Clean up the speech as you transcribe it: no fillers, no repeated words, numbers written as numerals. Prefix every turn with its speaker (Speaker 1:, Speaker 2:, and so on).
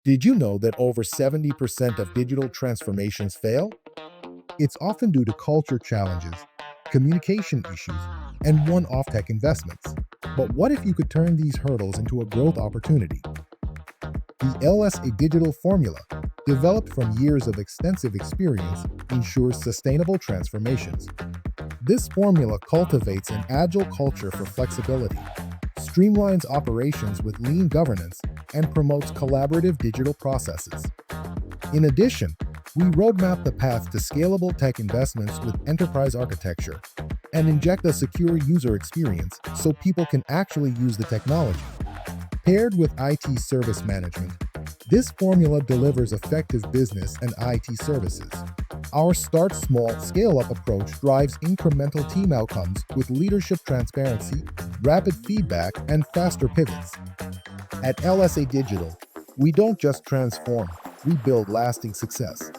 Speaker 1: Did you know that over 70% of digital transformations fail? It's often due to culture challenges, communication issues, and one-off tech investments. But what if you could turn these hurdles into a growth opportunity? The LSA Digital Formula, developed from years of extensive experience, ensures sustainable transformations. This formula cultivates an agile culture for flexibility, streamlines operations with lean governance, and promotes collaborative digital processes. In addition, we roadmap the path to scalable tech investments with enterprise architecture and inject a secure user experience so people can actually use the technology. Paired with IT service management, this formula delivers effective business and IT services. Our start small, scale up approach drives incremental team outcomes with leadership transparency, rapid feedback, and faster pivots. At LSA Digital, we don't just transform, we build lasting success.